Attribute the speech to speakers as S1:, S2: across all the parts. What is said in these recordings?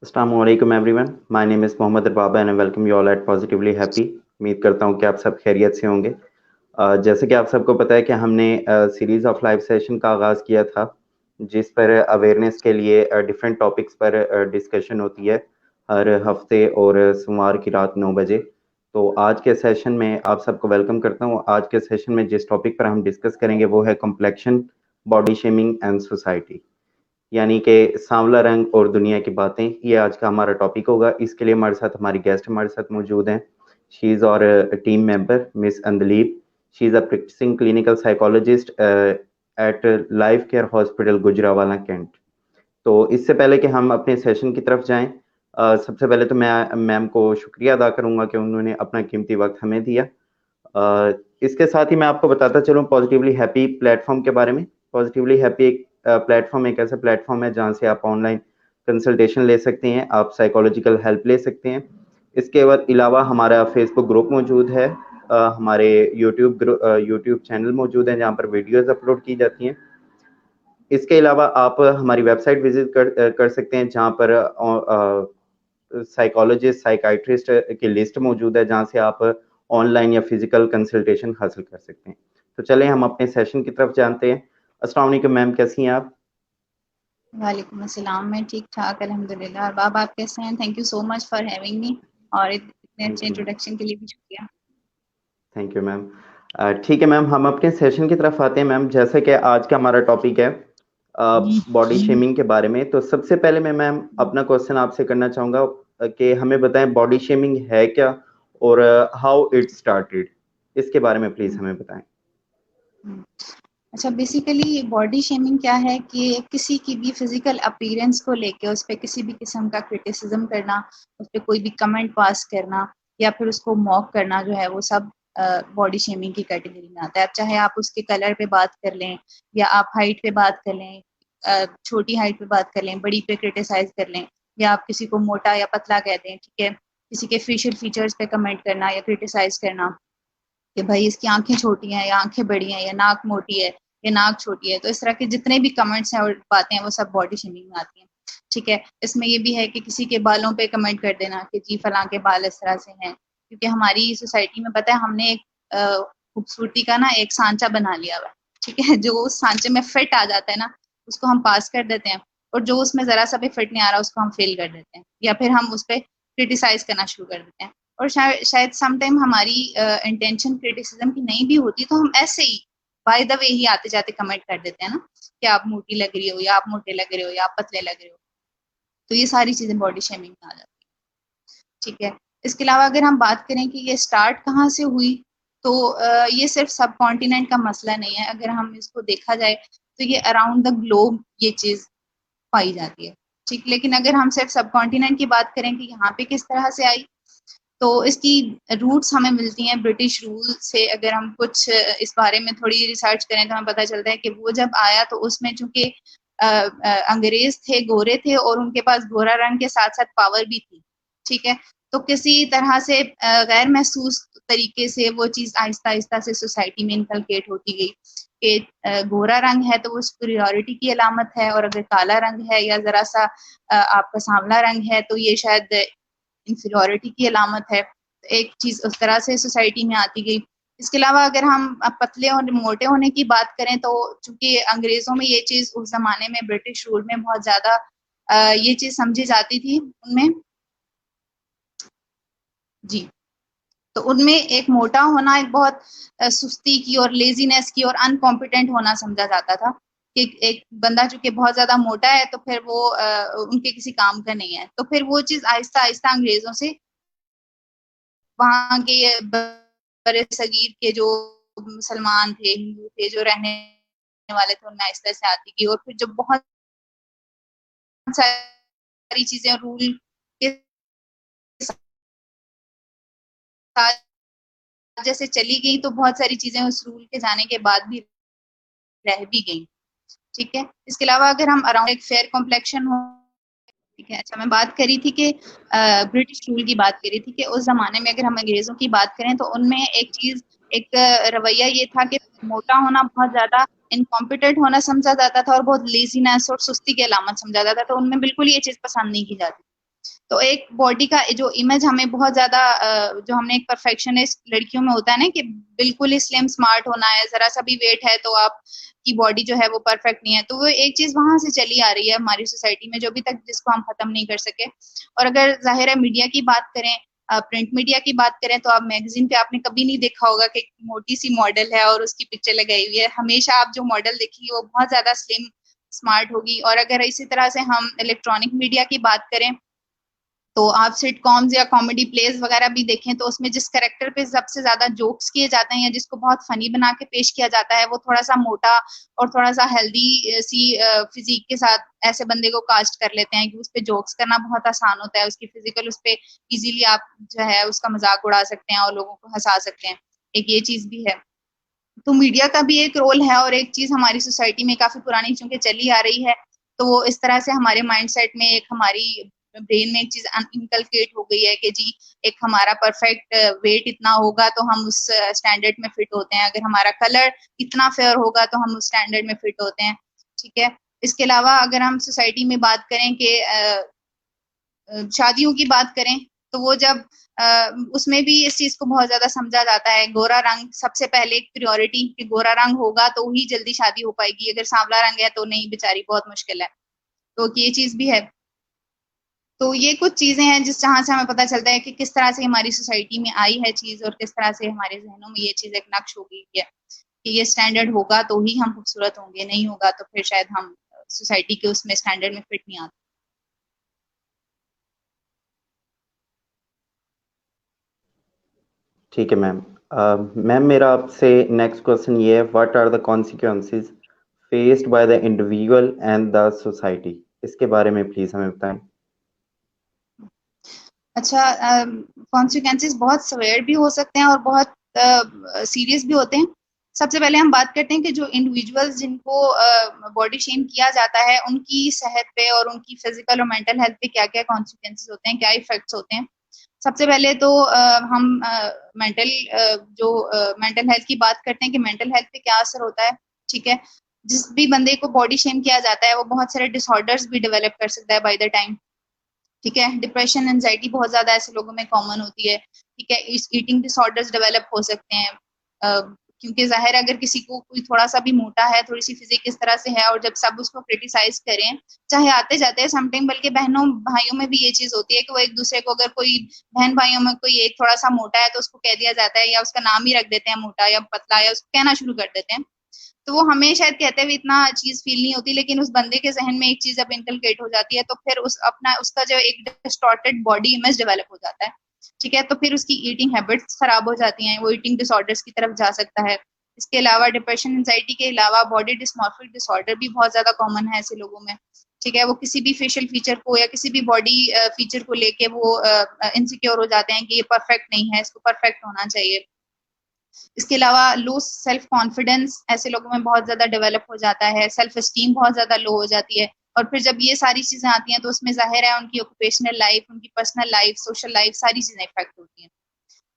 S1: अस्सलामुअलैकुम everyone, my name is Mohammad Rababa and I welcome you all at positively happy. उम्मीद करता हूँ कि आप सब खैरियत से होंगे। जैसे कि आप सबको पता है कि हमने सीरीज़ ऑफ लाइव सेशन का आगाज़ किया था, जिस पर अवेयरनेस के लिए डिफरेंट टॉपिक्स पर डिस्कशन होती है हर हफ्ते और सोमवार की रात 9 बजे। तो आज के सेशन में आप सबको वेलकम करता हूँ। आज के सेशन में जिस टॉपिक पर हम डिस्कस करेंगे वो है complexion, body shaming and society, यानी कि सांवला रंग और दुनिया की बातें। ये आज का हमारा टॉपिक होगा। इसके लिए हमारे साथ हमारी गेस्ट हमारे साथ मौजूद हैं। She is our team member miss Andleeb. She is a practising clinical psychologist at Life Care hospital Gujranwala cantt. तो इससे पहले कि हम अपने सेशन की तरफ जाएं, सबसे पहले तो मैं मैम को शुक्रिया अदा करूंगा कि उन्होंने अपना कीमती वक्त हमें दिया। इसके साथ ही मैं आपको बताता चलूँ पॉजिटिवली हैप्पी प्लेटफॉर्म के बारे में। पॉजिटिवली हैप्पी एक प्लेटफॉर्म एक ऐसा प्लेटफॉर्म है जहाँ से आप ऑनलाइन कंसल्टेशन ले सकते हैं, आप साइकोलॉजिकल हेल्प ले सकते हैं। इसके अलावा हमारा फेसबुक ग्रुप मौजूद है, हमारे यूट्यूब चैनल मौजूद है जहाँ पर वीडियोज़ अपलोड की जाती हैं। इसके अलावा आप हमारी वेबसाइट विजिट कर सकते हैं जहाँ पर साइकोलॉजिस्ट साइकाइट्रिस्ट की लिस्ट मौजूद है जहाँ से आप ऑनलाइन या फिजिकल कंसल्टेशन हासिल कर सकते हैं। तो चलें हम अपने सेशन की तरफ जानते हैं। अस्सलाम वालेकुम मैम, कैसी हैं आप?
S2: वालेकुम अस्सलाम। मैं ठीक ठाक अल्हम्दुलिल्लाह। और आप कैसे हैं? Thank you so much for having me और इतने
S1: थैंक
S2: अच्छे
S1: यू मैम।
S2: इंट्रोडक्शन के लिए भी शुक्रिया।
S1: Thank you ma'am. ठीक है मैम, हम अपने सेशन की तरफ आते हैं मैम। जैसे कि आज का हमारा टॉपिक है बॉडी शेमिंग के बारे में, तो सबसे पहले मैं मैम अपना क्वेश्चन आपसे करना चाहूँगा कि हमें बताएं बॉडी शेमिंग है क्या और हाउ इट स्टार्टेड। इसके बारे में प्लीज़ हमें बताएं।
S2: अच्छा, बेसिकली बॉडी शेमिंग क्या है कि किसी की भी फिजिकल अपीयरेंस को लेके उस पर किसी भी किस्म का क्रिटिसिज्म करना, उस पर कोई भी कमेंट पास करना या फिर उसको मॉक करना जो है वो सब बॉडी शेमिंग की कैटेगरी में आता है। अब चाहे आप उसके कलर पे बात कर लें या आप हाइट पे बात कर लें, छोटी हाइट पे बात कर लें, बड़ी पे क्रिटिसाइज कर लें, या आप किसी को मोटा या पतला कह दें, ठीक है, किसी के फेशियल फीचर्स पे कमेंट करना या क्रिटिसाइज करना कि भाई इसकी आंखें छोटी हैं या आंखें बड़ी हैं या नाक मोटी है या नाक छोटी है। तो इस तरह के जितने भी कमेंट्स हैं और बातें हैं वो सब बॉडी शेमिंग में आती हैं। ठीक है, इसमें ये भी है कि किसी के बालों पे कमेंट कर देना कि जी फलां के बाल इस तरह से हैं, क्योंकि हमारी सोसाइटी में पता है हमने एक खूबसूरती का ना एक सांचा बना लिया हुआ है। ठीक है, जो उस सांचे में फिट आ जाता है ना उसको हम पास कर देते हैं, और जो उसमें जरा सा भी फिट नहीं आ रहा उसको हम फेल कर देते हैं या फिर हम उस पर क्रिटिसाइज करना शुरू कर देते हैं। और शायद समटाइम हमारी इंटेंशन क्रिटिसिज्म की नहीं भी होती, तो हम ऐसे ही बाय द वे ही आते जाते कमेंट कर देते हैं ना कि आप मोटी लग रही हो या आप मोटे लग रहे हो या आप पतले लग रहे हो। तो ये सारी चीजें बॉडी शेमिंग में आ जाती है। ठीक है, इसके अलावा अगर हम बात करें कि ये स्टार्ट कहाँ से हुई, तो ये सिर्फ सब कॉन्टिनेंट का मसला नहीं है। अगर हम इसको देखा जाए तो ये अराउंड द ग्लोब ये चीज पाई जाती है। ठीक, लेकिन अगर हम सिर्फ सब कॉन्टिनेंट की बात करें कि यहाँ पे किस तरह से आई, तो इसकी रूट्स हमें मिलती हैं ब्रिटिश रूल से। अगर हम कुछ इस बारे में थोड़ी रिसर्च करें तो हमें पता चलता है कि वो जब आया तो उसमें चूंकि अंग्रेज थे, गोरे थे और उनके पास गोरा रंग के साथ साथ पावर भी थी। ठीक है, तो किसी तरह से गैर महसूस तरीके से वो चीज आहिस्ता आहिस्ता से सोसाइटी में इनकलकेट होती गई कि गोरा रंग है तो वो सुपीरियोरिटी की अलामत है, और अगर काला रंग है या जरा सा आपका सांवला रंग है तो ये शायद इंफीरियोरिटी की अलामत है। एक चीज उस तरह से सोसाइटी में आती गई। इसके अलावा अगर हम पतले और मोटे होने की बात करें तो चूंकि अंग्रेजों में ये चीज उस जमाने में ब्रिटिश रूल में बहुत ज्यादा ये चीज समझी जाती थी उनमें। जी, तो उनमें एक मोटा होना एक बहुत सुस्ती की और लेजीनेस की और अनकॉम्पिटेंट होना समझा जाता था कि एक बंदा चूंकि बहुत ज्यादा मोटा है तो फिर वो उनके किसी काम का नहीं है। तो फिर वो चीज आहिस्ता आहिस्ता अंग्रेजों से वहाँ के बड़े सगीर के जो मुसलमान थे, हिंदू थे, जो रहने वाले थे, उनमें आहिस्ता से आती गई। और फिर जब बहुत सारी चीजें रूल के साथ जैसे चली गई तो बहुत सारी चीजें उस रूल के जाने के बाद भी रह भी गई। ठीक है, इसके अलावा अगर हम अराउंड एक फेयर कॉम्प्लेक्शन हो, ठीक है, अच्छा मैं बात करी थी कि ब्रिटिश रूल की बात करी थी कि उस जमाने में अगर हम अंग्रेजों की बात करें तो उनमें एक चीज एक रवैया ये था कि मोटा होना बहुत ज्यादा इनकॉम्पिटेंट होना समझा जाता था और बहुत लेजीनेस और सुस्ती की अलामत समझा जाता था। तो उनमें बिल्कुल ये चीज पसंद नहीं की जाती। तो एक बॉडी का जो इमेज हमें बहुत ज्यादा जो हमने एक परफेक्शनिस्ट लड़कियों में होता है ना कि बिल्कुल ही स्लिम स्मार्ट होना है, जरा सा भी वेट है तो आप की बॉडी जो है वो परफेक्ट नहीं है, तो वो एक चीज वहां से चली आ रही है हमारी सोसाइटी में जो अभी तक जिसको हम खत्म नहीं कर सके। और अगर जाहिर है मीडिया की बात करें, प्रिंट मीडिया की बात करें, तो आप मैगजीन पे आपने कभी नहीं देखा होगा कि मोटी सी मॉडल है और उसकी पिक्चर लगाई हुई है। हमेशा आप जो मॉडल देखेंगे वो बहुत ज्यादा स्लिम स्मार्ट होगी। और अगर इसी तरह से हम इलेक्ट्रॉनिक मीडिया की बात करें तो आप सिटकॉम्स या कॉमेडी प्लेज वगैरह भी देखें तो उसमें जिस करेक्टर पे सबसे ज्यादा जोक्स किए जाते हैं या जिसको बहुत फनी बना के पेश किया जाता है वो थोड़ा सा मोटा और थोड़ा सा हेल्दी सी फिजिक के साथ ऐसे बंदे को कास्ट कर लेते हैं कि उस पर जोक्स करना बहुत आसान होता है, उसकी फिजिकल उस पर इजीली आप जो है उसका मजाक उड़ा सकते हैं और लोगों को हंसा सकते हैं। एक ये चीज भी है। तो मीडिया का भी एक रोल है। और एक चीज हमारी सोसाइटी में काफी पुरानी चूंकि चली आ रही है तो वो इस तरह से हमारे माइंडसेट में एक हमारी ब्रेन में एक चीज इनकलकेट हो गई है कि जी एक हमारा परफेक्ट वेट इतना होगा तो हम उस स्टैंडर्ड में फिट होते हैं, अगर हमारा कलर इतना फेयर होगा तो हम उस स्टैंडर्ड में फिट होते हैं। ठीक है। इसके अलावा अगर हम सोसाइटी में बात करें कि शादियों की बात करें तो वो जब उसमें भी इस चीज को बहुत ज्यादा समझा जाता है, गोरा रंग सबसे पहले एक प्रियोरिटी कि गोरा रंग होगा तो ही जल्दी शादी हो पाएगी, अगर सांवला रंग है तो नहीं, बेचारी बहुत मुश्किल है। तो ये चीज भी है। तो ये कुछ चीजें हैं जिस जहां से हमें पता चलता है कि किस तरह से हमारी सोसाइटी में आई है चीज और किस तरह से हमारे जहनों में ये चीज एक नक्श हो गई है कि ये स्टैंडर्ड होगा तो ही हम खूबसूरत होंगे, नहीं होगा तो फिर शायद हम सोसाइटी के उसमें स्टैंडर्ड में फिट नहीं आते।
S1: ठीक है मैम। मैम मेरा आपसे नेक्स्ट क्वेश्चन ये है, what are the consequences faced by the individual and the society, इसके बारे में प्लीज हमें बताएं।
S2: अच्छा, कॉन्सिक्वेंसेस बहुत सवेयर भी हो सकते हैं और बहुत सीरियस भी होते हैं। सबसे पहले हम बात करते हैं कि जो इंडिविजुअल्स जिनको बॉडी शेम किया जाता है उनकी सेहत पे और उनकी फिजिकल और मेंटल हेल्थ पे क्या क्या कॉन्सिक्वेंसेस होते हैं, क्या इफेक्ट्स होते हैं। सबसे पहले तो हम मेंटल जो मेंटल हेल्थ की बात करते हैं कि मेंटल हेल्थ पे क्या असर होता है। ठीक है। जिस भी बंदे को बॉडी शेम किया जाता है वो बहुत सारे डिसऑर्डर्स भी डेवलप कर सकता है बाय द टाइम। ठीक है। डिप्रेशन एंजाइटी बहुत ज्यादा ऐसे लोगों में कॉमन होती है। ठीक है। ईटिंग डिसऑर्डर्स डेवलप हो सकते हैं क्योंकि जाहिर है अगर किसी को कोई थोड़ा सा भी मोटा है, थोड़ी सी फिजिक इस तरह से है और जब सब उसको क्रिटिसाइज करें, चाहे आते जाते हैं समटाइम, बल्कि बहनों भाइयों में भी ये चीज होती है कि वो एक दूसरे को, अगर कोई बहन भाइयों में कोई एक थोड़ा सा मोटा है तो उसको कह दिया जाता है या उसका नाम ही रख देते हैं मोटा या पतला या उसको कहना शुरू कर देते हैं। तो वो हमें शायद कहते हुए इतना चीज फील नहीं होती, लेकिन उस बंदे के जहन में एक चीज अब इंकलकेट हो जाती है तो फिर उस अपना उसका जो एक डिस्टॉर्टेड बॉडी इमेज डेवलप हो जाता है। ठीक है। तो फिर उसकी ईटिंग हैबिट्स खराब हो जाती हैं, वो ईटिंग डिसऑर्डर्स की तरफ जा सकता है। इसके अलावा डिप्रेशन एंजाइटी के अलावा बॉडी डिस्मॉर्फिक डिसऑर्डर भी बहुत ज्यादा कॉमन है ऐसे लोगों में। ठीक है। वो किसी भी फेशियल फीचर को या किसी भी बॉडी फीचर को लेके वो इनसिक्योर हो जाते हैं कि ये परफेक्ट नहीं है, इसको परफेक्ट होना चाहिए। इसके अलावा लो सेल्फ कॉन्फिडेंस ऐसे लोगों में बहुत ज्यादा डेवलप हो जाता है, सेल्फ एस्टीम बहुत ज्यादा लो हो जाती है। और फिर जब ये सारी चीजें आती हैं तो उसमें जाहिर है उनकी ऑक्यूपेशनल लाइफ, उनकी पर्सनल लाइफ, सोशल लाइफ, सारी चीजें इफेक्ट होती हैं।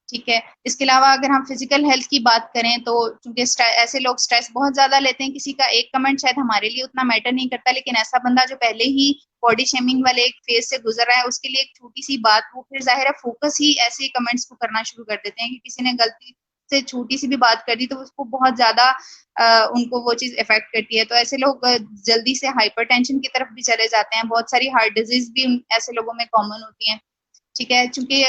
S2: ठीक है। इसके अलावा अगर हम फिजिकल हेल्थ की बात करें तो चूंकि ऐसे लोग स्ट्रेस बहुत ज्यादा लेते हैं, किसी का एक कमेंट शायद हमारे लिए उतना मैटर नहीं करता, लेकिन ऐसा बंदा जो पहले ही बॉडी शेमिंग वाले एक फेज से गुजर रहा है उसके लिए एक छोटी सी बात वो फिर जाहिर है फोकस ही ऐसे कमेंट्स को करना शुरू कर देते हैं कि किसी ने गलती से छोटी सी भी बात कर दी तो उसको बहुत ज्यादा उनको वो चीज इफेक्ट करती है। तो ऐसे लोग जल्दी से हाइपरटेंशन की तरफ भी चले जाते हैं, बहुत सारी हार्ट डिजीज भी ऐसे लोगों में कॉमन होती हैं। ठीक है। चूंकि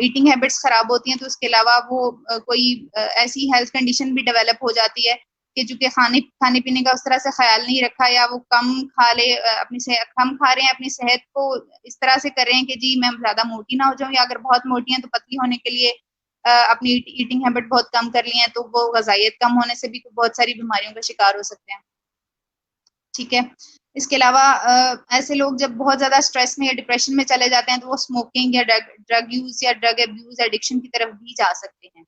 S2: ईटिंग हैबिट्स खराब होती हैं तो उसके अलावा वो कोई ऐसी हेल्थ कंडीशन भी डेवलप हो जाती है कि चूंकि खाने खाने पीने का उस तरह से ख्याल नहीं रखा या वो कम खा ले, अपनी सेहत कम खा रहे हैं, अपनी सेहत को इस तरह से कर रहे हैं कि जी मैं ज्यादा मोटी ना हो जाऊं, या अगर बहुत मोटी हैं तो पतली होने के लिए अपनी ईटिंग हैबिट बहुत कम कर ली है तो वो ग़िज़ाइयत कम होने से भी बहुत सारी बीमारियों का शिकार हो सकते हैं। ठीक है। इसके अलावा ऐसे लोग जब बहुत ज्यादा स्ट्रेस में या डिप्रेशन में चले जाते हैं तो वो स्मोकिंग या ड्रग यूज या ड्रग अब्यूज एडिक्शन की तरफ भी जा सकते हैं।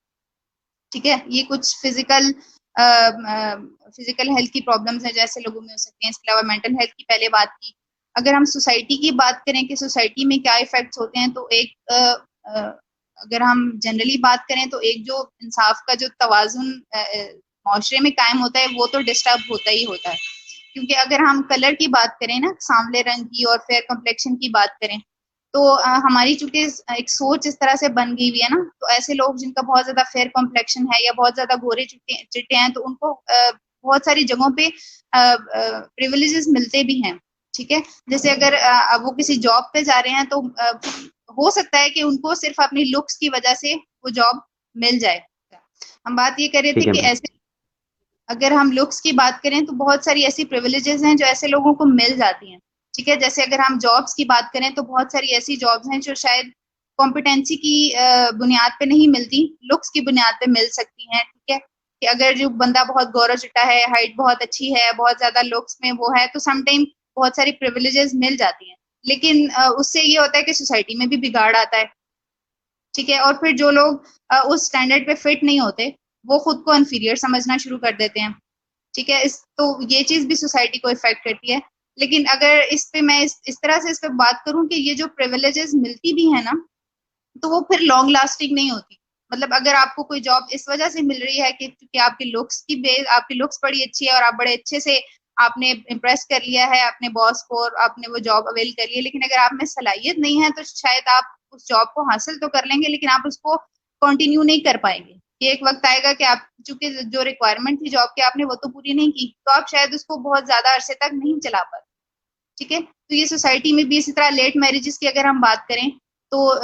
S2: ठीक है। ये कुछ फिजिकल हेल्थ की प्रॉब्लम्स हैं जैसे लोगों में हो सकती हैं। इसके अलावा मेंटल हेल्थ की पहले बात की। अगर हम सोसाइटी की बात करें कि सोसाइटी में क्या इफेक्ट्स होते हैं तो अगर हम जनरली बात करें तो एक जो इंसाफ का जो तवाजुन माशरे में कायम होता है वो तो डिस्टर्ब होता ही होता है। क्योंकि अगर हम कलर की बात करें ना, सांवले रंग की और फेयर कम्प्लेक्शन की बात करें तो हमारी चूंकि एक सोच इस तरह से बन गई हुई है ना, तो ऐसे लोग जिनका बहुत ज्यादा फेयर कॉम्प्लेक्शन है या बहुत ज्यादा गोरे चिट्टे हैं, तो उनको बहुत सारी जगहों पे प्रिविलेजेस मिलते भी हैं। ठीक है, जैसे अगर वो किसी जॉब पे जा रहे हैं, तो हो सकता है कि उनको सिर्फ अपनी लुक्स की वजह से वो जॉब मिल जाए। हम बात ये कर रहे थे
S1: ठीक है
S2: कि
S1: मैम।
S2: ऐसे अगर हम लुक्स की बात करें तो बहुत सारी ऐसी प्रिविलेजेस हैं जो ऐसे लोगों को मिल जाती हैं। ठीक है, जैसे अगर हम जॉब्स की बात करें तो बहुत सारी ऐसी जॉब्स हैं जो शायद कॉम्पिटेंसी की बुनियाद पे नहीं मिलती, लुक्स की बुनियाद पे मिल सकती हैं। ठीक है, कि अगर जो बंदा बहुत गोरा चिट्टा है, हाइट बहुत अच्छी है, बहुत ज्यादा लुक्स में वो है, तो समटाइम बहुत सारी प्रिविलेजेस मिल जाती हैं। लेकिन उससे ये होता है कि सोसाइटी में भी बिगाड़ आता है। ठीक है, और फिर जो लोग उस स्टैंडर्ड पे फिट नहीं होते, वो खुद को इन्फीरियर समझना शुरू कर देते हैं। ठीक है, इस तो ये चीज भी सोसाइटी को इफेक्ट करती है। लेकिन अगर इस पे मैं इस तरह से इस पे बात करूं कि ये जो प्रिविलेजेस मिलती भी है ना, तो वो फिर लॉन्ग लास्टिंग नहीं होती। मतलब अगर आपको कोई जॉब इस वजह से मिल रही है कि क्योंकि आपकी लुक्स बड़ी अच्छी है और आप बड़े अच्छे से आपने इम्प्रेस कर लिया है अपने बॉस को और आपने वो जॉब अवेल कर लिया, लेकिन अगर आप में सलाहियत नहीं है तो शायद आप उस जॉब को हासिल तो कर लेंगे, लेकिन आप उसको कंटिन्यू नहीं कर पाएंगे। ये एक वक्त आएगा कि आप चूंकि जो रिक्वायरमेंट थी जॉब की आपने वो तो पूरी नहीं की, तो आप शायद उसको बहुत ज्यादा अरसे तक नहीं चला पाते। ठीक है, तो ये सोसाइटी में भी इसी तरह लेट मैरिजेस की अगर हम बात करें, तो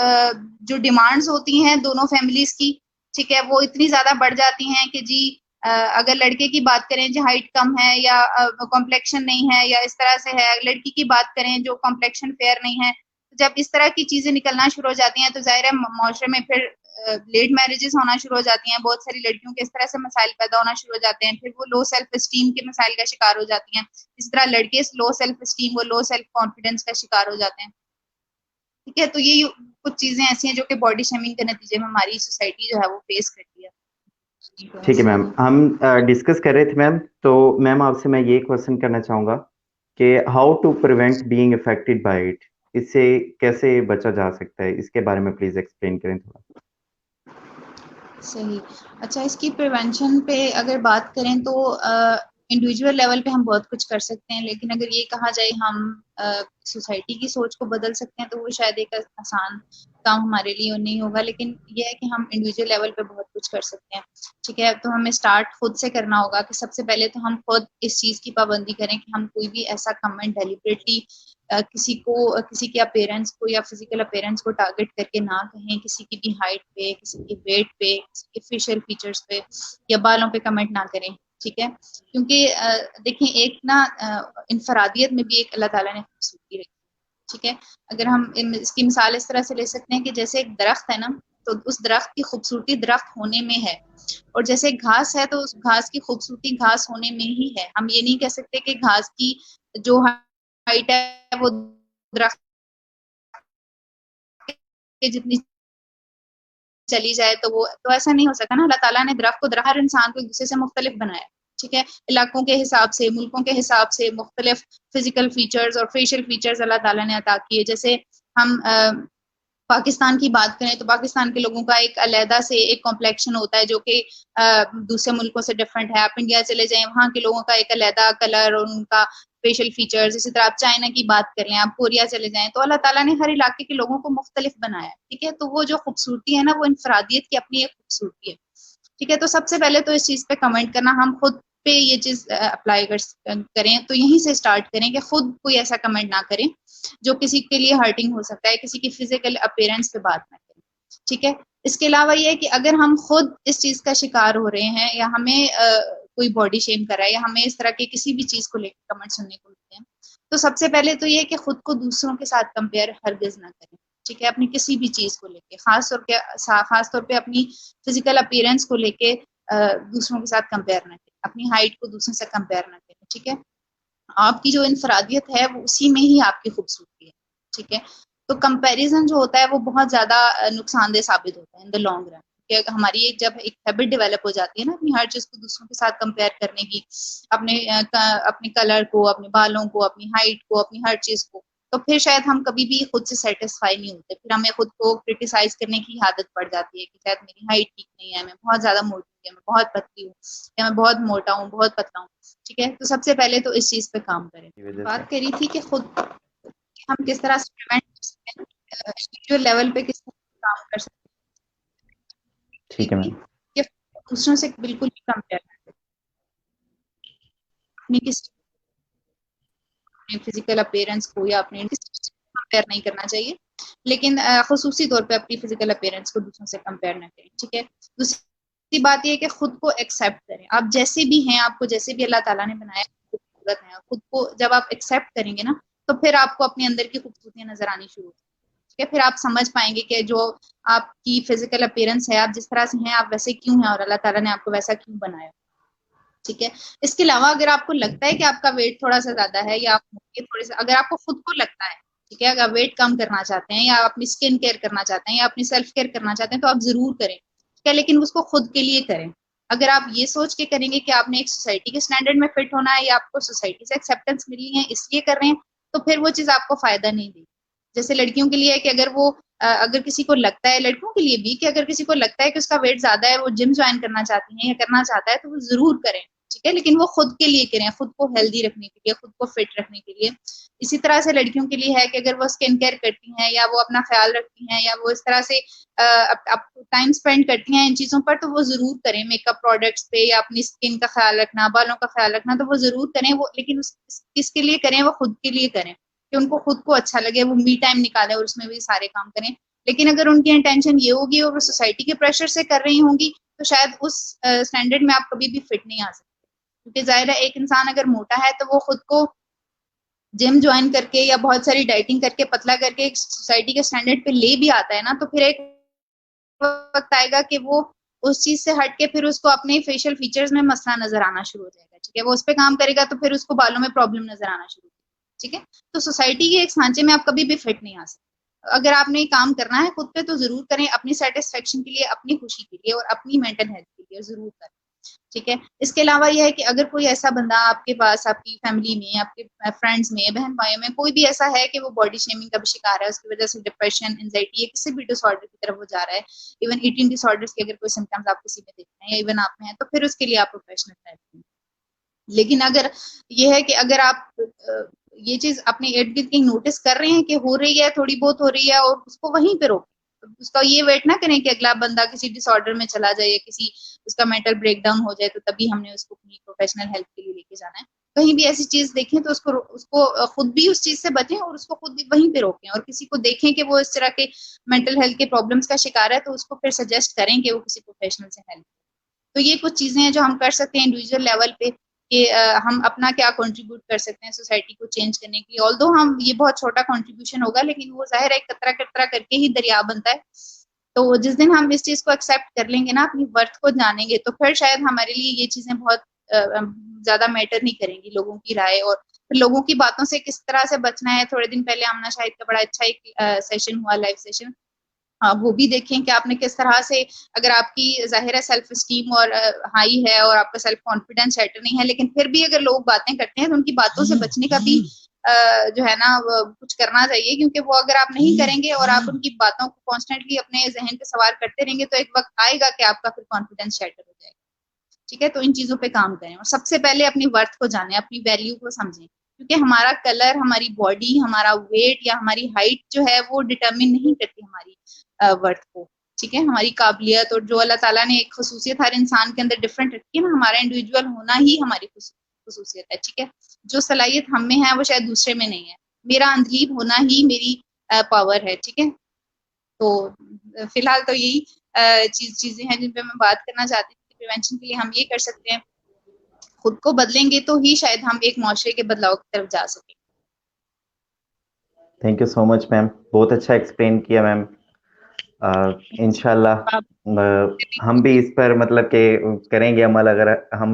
S2: जो डिमांड्स होती हैं दोनों फैमिलीज की, ठीक है, वो इतनी ज्यादा बढ़ जाती हैं कि जी अगर लड़के की बात करें जो हाइट कम है या कॉम्प्लेक्शन नहीं है या इस तरह से है, लड़की की बात करें जो कॉम्प्लेक्शन फेयर नहीं है, जब इस तरह की चीजें निकलना शुरू हो जाती हैं तो जाहिर है माशरे में फिर लेट मैरिजेस होना शुरू हो जाती हैं। बहुत सारी लड़कियों के इस तरह से मसाइल पैदा होना शुरू हो जाते हैं, फिर वो लो सेल्फ स्टीम के मसाइल का शिकार हो जाती हैं। इस तरह लड़के लो सेल्फ स्टीम, वो लो सेल्फ कॉन्फिडेंस का शिकार हो जाते हैं। ठीक है, तो ये कुछ चीजें ऐसी हैं जो कि बॉडी शेमिंग के नतीजे में हमारी सोसाइटी जो है वो फेस करती है।
S1: ठीक है मैम, हम डिस्कस कर रहे थे मैम, तो मैम आपसे मैं ये क्वेश्चन करना चाहूँगा कि how to prevent being affected by it, इससे कैसे बचा जा सकता है, इसके बारे में प्लीज एक्सप्लेन करें थोड़ा।
S2: सही। अच्छा, इसकी प्रिवेंशन पे अगर बात करें तो इंडिविजुअल लेवल पे हम बहुत कुछ कर सकते हैं, लेकिन अगर ये कहा जाए हम सोसाइटी की सोच को बदल सकते हैं तो वो शायद एक आसान काम हमारे लिए नहीं होगा। लेकिन ये है कि हम इंडिविजुअल लेवल पे बहुत कुछ कर सकते हैं। ठीक है, तो हमें स्टार्ट खुद से करना होगा कि सबसे पहले तो हम खुद इस चीज की पाबंदी करें कि हम कोई भी ऐसा कमेंट डेलिबरेटली किसी के अपीयरेंस को या फिजिकल अपीयरेंस को टारगेट करके ना कहें, किसी की भी हाइट पे, किसी के वेट पे, किसी के फेशियल फीचर्स पे या बालों पे कमेंट ना करें। ठीक है, क्योंकि देखें एक ना इंफरादियत में भी एक अल्लाह ताला ने खूबसूरती रखी। ठीक है, अगर हम इसकी मिसाल इस तरह से ले सकते हैं कि जैसे एक दरख्त है ना, तो उस दरख्त की खूबसूरती दरख्त होने में है, और जैसे घास है तो उस घास की खूबसूरती घास होने में ही है। हम ये नहीं कह सकते कि घास की जो हाइट है वो दरख्त के जितनी चली जाए तो वो तो ऐसा नहीं हो सकता ना। अल्लाह ताला ने दरख्त को हर इंसान को एक दूसरे से मुख्तलिफ बनाया। ठीक है, इलाकों के हिसाब से, मुल्कों के हिसाब से मुख्तलिफ फिजिकल फीचर्स और फेशियल फीचर्स अल्लाह ताला ने अता किए। जैसे हम पाकिस्तान की बात करें तो पाकिस्तान के लोगों का एक अलहदा से एक कॉम्प्लेक्शन होता है जो कि दूसरे मुल्कों से डिफरेंट है। आप इंडिया चले जाएं, वहाँ के लोगों का एक अलहदा कलर और उनका फेशियल फीचर्स। इसी तरह आप चाइना की बात कर लें, आप कोरिया चले जाएं, तो अल्लाह ताला ने हर इलाके के लोगों को मुख्तलिफ बनाया। ठीक है, तो वो जो खूबसूरती है ना, वो इंफरादियत की अपनी एक खूबसूरती है। ठीक है, तो सबसे पहले तो इस चीज पे कमेंट करना, हम खुद पे ये चीज अप्लाई करें, तो यहीं से स्टार्ट करें कि खुद कोई ऐसा कमेंट ना करें जो किसी के लिए हर्टिंग हो सकता है, किसी की फिजिकल अपीयरेंस पे बात ना करें। ठीक है, इसके अलावा ये है कि अगर हम खुद इस चीज का शिकार हो रहे हैं या हमें कोई बॉडी शेम कर रहा है या हमें इस तरह के किसी भी चीज को लेकर कमेंट सुनने को मिलते हैं, तो सबसे पहले तो ये है कि खुद को दूसरों के साथ कंपेयर हरगिज ना करें। ठीक है, अपनी किसी भी चीज को लेके, खास तौर पे अपनी फिजिकल अपीयरेंस को लेके दूसरों के साथ कंपेयर ना करें, अपनी हाइट को दूसरों से कंपेयर ना करें। ठीक है, आपकी जो इंफरादियत है वो उसी में ही आपकी खूबसूरती है। ठीक है, तो कंपैरिजन जो होता है वो बहुत ज्यादा नुकसानदेह साबित होता है इन द लॉन्ग रन। कि हमारी एक जब एक हैबिट डेवलप हो जाती है ना अपनी हर चीज को दूसरों के साथ कंपेयर करने की, अपने कलर को, अपने बालों को, अपनी हाइट को, अपनी हर चीज को, तो फिर शायद हम कभी भी खुद से सेटिस्फाई नहीं होते। फिर हमें खुद को क्रिटिसाइज करने की आदत पड़ जाती है कि शायद मेरी हाइट ठीक नहीं है, मैं बहुत ज्यादा मोटी हूँ, मैं बहुत पतली हूँ, या मैं बहुत मोटा हूँ, बहुत पतला हूँ। ठीक है, तो सबसे पहले तो इस चीज पे काम करें।
S1: की वजह से।
S2: बात करी थी कि खुद हम किस तरह से प्रिवेंट कर सकते हैं। इंडिविजुअल लेवल पे किस तरह काम कर सकते
S1: ठीक है
S2: हैं,
S1: मैम।
S2: कि दूसरों से बिल्कुल भी कंपेयर ना करें, अपनी अपने फिजिकल अपीयरेंस को या अपने कंपेयर नहीं करना चाहिए, लेकिन खसूसी तौर पे अपनी फिजिकल अपीयरेंस को दूसरों से कंपेयर ना करें। ठीक है, दूसरी बात यह है कि खुद को एक्सेप्ट करें, आप जैसे भी हैं, आपको जैसे भी अल्लाह ताला ने बनाया खूबसूरत है, खुद को जब आप एक्सेप्ट करेंगे ना, तो फिर आपको अपने अंदर की खूबसूरतियां नजर आनी शुरू होती है। ठीक है, फिर आप समझ पाएंगे कि जो आपकी फिजिकल अपीयरेंस है, आप जिस तरह से हैं, आप वैसे क्यों हैं और अल्लाह ताला ने आपको वैसा क्यों बनाया। ठीक है, इसके अलावा अगर आपको लगता है कि आपका वेट थोड़ा सा ज्यादा है या आप थोड़े से, अगर आपको खुद को लगता है, ठीक है, अगर वेट कम करना चाहते हैं या अपनी स्किन केयर करना चाहते हैं या अपनी सेल्फ केयर करना चाहते हैं, तो आप जरूर करें। ठीक है, लेकिन उसको खुद के लिए करें। अगर आप ये सोच के करेंगे कि आपने एक सोसाइटी के स्टैंडर्ड में फिट होना है या आपको सोसाइटी से एक्सेप्टेंस मिली है इसलिए कर रहे हैं, तो फिर वो चीज आपको फायदा नहीं देगी। जैसे लड़कियों के लिए है कि अगर वो अगर किसी को लगता है, लड़कों के लिए भी, कि अगर किसी को लगता है कि उसका वेट ज्यादा है, वो जिम ज्वाइन करना चाहती है या करना चाहता है, तो वो जरूर करें। ठीक है, लेकिन वो खुद के लिए करें, खुद को हेल्दी रखने के लिए, खुद को फिट रखने के लिए। इसी तरह से लड़कियों के लिए है कि अगर वो स्किन केयर करती हैं या वो अपना ख्याल रखती हैं या वो इस तरह से टाइम स्पेंड करती हैं इन चीजों पर, तो वो जरूर करें। मेकअप प्रोडक्ट्स पे या अपनी स्किन का ख्याल रखना, बालों का ख्याल रखना, तो वो जरूर करें वो, लेकिन किसके लिए करें, वो खुद के लिए करें, कि उनको खुद को अच्छा लगे, वो मी टाइम निकालें और उसमें भी सारे काम करें। लेकिन अगर उनकी इंटेंशन ये होगी और वो सोसाइटी के प्रेशर से कर रही होंगी, तो शायद उस स्टैंडर्ड में आप कभी भी फिट नहीं आ सकते। क्योंकि जाहिर है, एक इंसान अगर मोटा है तो वो खुद को जिम ज्वाइन करके या बहुत सारी डाइटिंग करके पतला करके एक सोसाइटी के स्टैंडर्ड पे ले भी आता है ना, तो फिर एक वक्त आएगा कि वो उस चीज से हट के फिर उसको अपने फेशियल फीचर्स में मसला नजर आना शुरू हो जाएगा। ठीक है, वो उस पर काम करेगा तो फिर उसको बालों में प्रॉब्लम नजर आना शुरू होगी। ठीक है, तो सोसाइटी के एक सांचे में आप कभी भी फिट नहीं आ सकते। अगर आपने काम करना है खुद पे, तो जरूर करें, अपनी सेटिस्फेक्शन के लिए, अपनी खुशी के लिए और अपनी मेंटल हेल्थ के लिए जरूर करें। ठीक है, इसके अलावा यह है कि अगर कोई ऐसा बंदा आपके पास, आपकी फैमिली में, आपके फ्रेंड्स में, बहन भाइयों में कोई भी ऐसा है कि वो बॉडी शेमिंग का भी शिकार है, उसकी वजह से डिप्रेशन, एंजाइटी या किसी भी डिसऑर्डर की तरफ वो जा रहा है, इवन ईटिंग डिसऑर्डर्स के अगर कोई सिम्टम्स आप किसी में देख रहे हैं या इवन आप में है, तो फिर उसके लिए आप प्रोफेशनल हेल्प लें। लेकिन अगर ये है कि अगर आप ये चीज अपने इर्द गिर्द कहीं नोटिस कर रहे हैं कि हो रही है, थोड़ी बहुत हो रही है, और उसको वहीं पे रोकें। उसका ये वेट ना करें कि अगला बंदा किसी डिसऑर्डर में चला जाए या किसी उसका मेंटल ब्रेकडाउन हो जाए तो तभी हमने उसको अपनी प्रोफेशनल हेल्प के लिए लेके जाना है। कहीं भी ऐसी चीज देखें तो उसको उसको खुद भी उस चीज से बचें और उसको खुद भी वहीं पे रोकें, और किसी को देखें कि वो इस तरह के मेंटल हेल्थ के प्रॉब्लम्स का शिकार है, तो उसको फिर सजेस्ट करें कि वो किसी प्रोफेशनल से हेल्प। तो ये कुछ चीजें हैं जो हम कर सकते हैं इंडिविजुअल लेवल पे, कि हम अपना क्या कंट्रीब्यूट कर सकते हैं सोसाइटी को चेंज करने के लिए। ऑल्दो हम ये बहुत छोटा कंट्रीब्यूशन होगा, लेकिन वो जाहिर है कतरा कतरा करके ही दरिया बनता है। तो जिस दिन हम इस चीज को एक्सेप्ट कर लेंगे ना, अपनी वर्थ को जानेंगे, तो फिर शायद हमारे लिए ये चीजें बहुत ज्यादा मैटर नहीं करेंगी, लोगों की राय और फिर लोगों की बातों से किस तरह से बचना है। थोड़े दिन पहले आमना शाहिद का बड़ा अच्छा एक सेशन हुआ, लाइव सेशन, वो भी देखें कि आपने किस तरह से, अगर आपकी जाहिर है सेल्फ स्टीम और हाई है और आपका सेल्फ कॉन्फिडेंस सेटल नहीं है, लेकिन फिर भी अगर लोग बातें करते हैं तो उनकी बातों से बचने का भी जो है ना कुछ करना चाहिए। क्योंकि वो अगर आप नहीं करेंगे और आप उनकी बातों को कॉन्स्टेंटली अपने जहन पे सवार करते रहेंगे, तो एक वक्त आएगा कि आपका फिर कॉन्फिडेंस सेटल हो जाएगा। ठीक है, तो इन चीजों पे काम करें और सबसे पहले अपनी वर्थ को जाने, अपनी वैल्यू को समझें। क्योंकि हमारा कलर, हमारी बॉडी, हमारा वेट या हमारी हाइट जो है वो डिटरमिन नहीं करती हमारी वर्थ को। ठीक है, हमारी काबिलियत और जो अल्लाह ताला ने एक खसूसियत हर इंसान के अंदर डिफरेंट रखी है ना, हमारा इंडिविजुअल होना ही हमारी खसूसियत है। ठीक है, जो सलाहियत हम में है वो शायद दूसरे में नहीं है। मेरा अंदलीब होना ही मेरी पावर है। ठीक है, तो फिलहाल तो यही चीजें हैं जिन पे मैं बात करना चाहती थी। प्रिवेंशन के लिए हम ये कर सकते हैं, खुद को बदलेंगे तो ही शायद हम एक मुआशरे के बदलाव की तरफ जा सकें।
S1: Thank you so much ma'am, बहुत अच्छा एक्सप्लेन किया मैम। इंशाल्लाह हम भी इस पर मतलब के करेंगे अमल। अगर हम,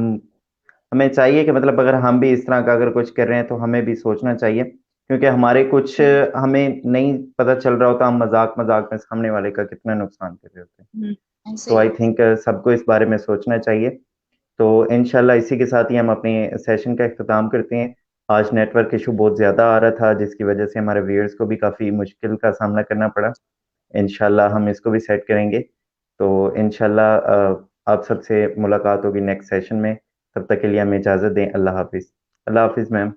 S1: हमें चाहिए कि मतलब अगर हम भी इस तरह का अगर कुछ कर रहे हैं तो हमें भी सोचना चाहिए, क्योंकि हमारे कुछ हमें नहीं पता चल रहा होता, हम मजाक मजाक में सामने वाले का कितना नुकसान कर रहे होते हैं। तो आई थिंक सबको इस बारे में सोचना चाहिए। तो इंशाल्लाह इसी के साथ ही हम अपने सेशन का इख्तिताम करते हैं। आज नेटवर्क इशू बहुत ज़्यादा आ रहा था, जिसकी वजह से हमारे व्यूअर्स को भी काफ़ी मुश्किल का सामना करना पड़ा। इंशाल्लाह हम इसको भी सेट करेंगे। तो इंशाल्लाह आप सबसे मुलाकात होगी नेक्स्ट सेशन में। तब तक के लिए हमें इजाज़त दें। अल्लाह हाफिज़। अल्लाह हाफिज़ मैम।